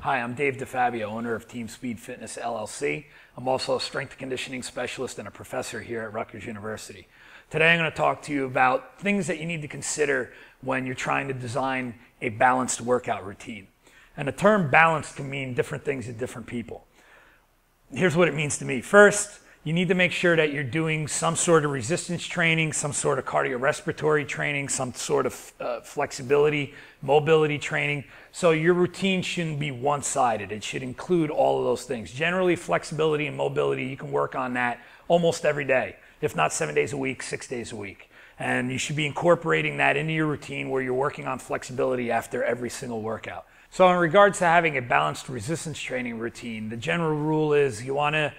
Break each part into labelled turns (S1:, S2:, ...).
S1: Hi, I'm Dave DiFabio, owner of Team Speed Fitness LLC. I'm also a strength and conditioning specialist and a professor here at Rutgers University. Today I'm going to talk to you about things that you need to consider when you're trying to design a balanced workout routine. And the term balance can mean different things to different people. Here's what it means to me. First, you need to make sure that you're doing some sort of resistance training, some sort of cardiorespiratory training, some sort of flexibility, mobility training. So your routine shouldn't be one-sided. It should include all of those things. Generally, flexibility and mobility, you can work on that almost every day, if not 7 days a week, 6 days a week. And you should be incorporating that into your routine where you're working on flexibility after every single workout. So in regards to having a balanced resistance training routine, the general rule is you want to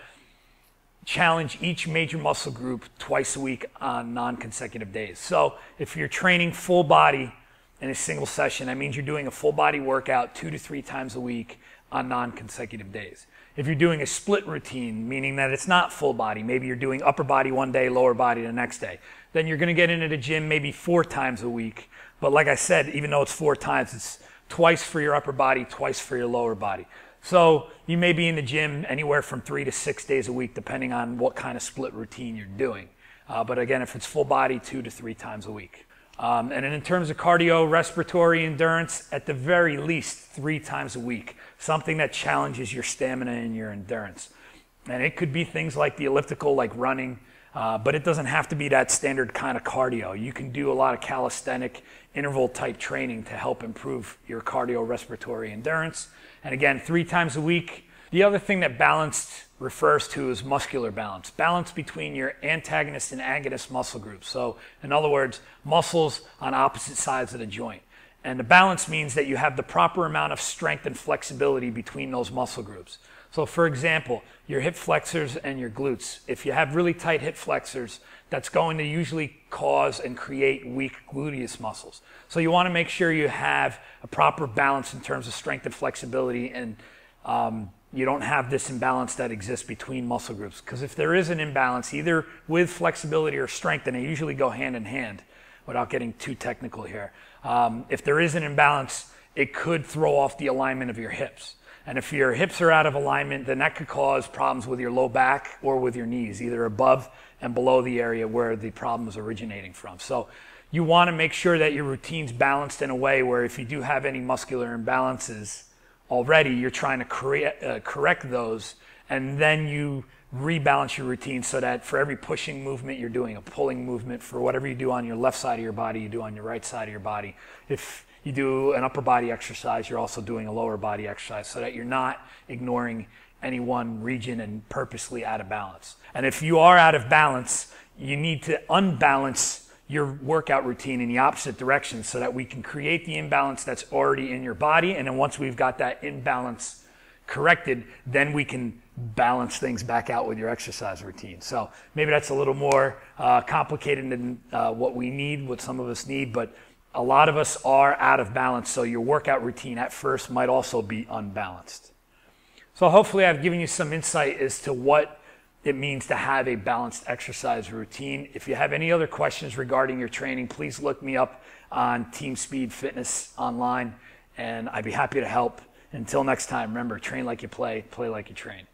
S1: challenge each major muscle group twice a week on non-consecutive days. So if you're training full body in a single session, that means you're doing a full body workout 2 to 3 times a week on non-consecutive days. If you're doing a split routine, meaning that it's not full body, maybe you're doing upper body one day, lower body the next day, then you're going to get into the gym maybe 4 times a week. But like I said, even though it's 4 times, it's twice for your upper body, twice for your lower body. So you may be in the gym anywhere from 3 to 6 days a week, depending on what kind of split routine you're doing. But again, if it's full body, 2 to 3 times a week. And then in terms of cardiorespiratory endurance, at the very least 3 times a week, something that challenges your stamina and your endurance. And it could be things like the elliptical, like running, but it doesn't have to be that standard kind of cardio. You can do a lot of calisthenic interval type training to help improve your cardiorespiratory endurance. And again, 3 times a week. The other thing that balanced refers to is muscular balance. Balance between your antagonist and agonist muscle groups. So in other words, muscles on opposite sides of the joint. And the balance means that you have the proper amount of strength and flexibility between those muscle groups. So for example, your hip flexors and your glutes. If you have really tight hip flexors, that's going to usually cause and create weak gluteus muscles. So you want to make sure you have a proper balance in terms of strength and flexibility, and you don't have this imbalance that exists between muscle groups. Because if there is an imbalance, either with flexibility or strength, and they usually go hand in hand, without getting too technical here, if there is an imbalance, it could throw off the alignment of your hips. And if your hips are out of alignment, then that could cause problems with your low back or with your knees, either above and below the area where the problem is originating from. So you want to make sure that your routine's balanced in a way where if you do have any muscular imbalances already, you're trying to correct those, and then you rebalance your routine so that for every pushing movement you're doing a pulling movement. For whatever you do on your left side of your body, you do on your right side of your body. If you do an upper body exercise, you're also doing a lower body exercise, so that you're not ignoring any one region and purposely out of balance. And if you are out of balance, you need to unbalance your workout routine in the opposite direction so that we can create the imbalance that's already in your body. And then once we've got that imbalance corrected, then we can balance things back out with your exercise routine. So maybe that's a little more complicated than what some of us need, but a lot of us are out of balance, so your workout routine at first might also be unbalanced. So hopefully I've given you some insight as to what it means to have a balanced exercise routine. If you have any other questions regarding your training, please look me up on Team Speed Fitness online, and I'd be happy to help. Until next time, remember, train like you play, play like you train.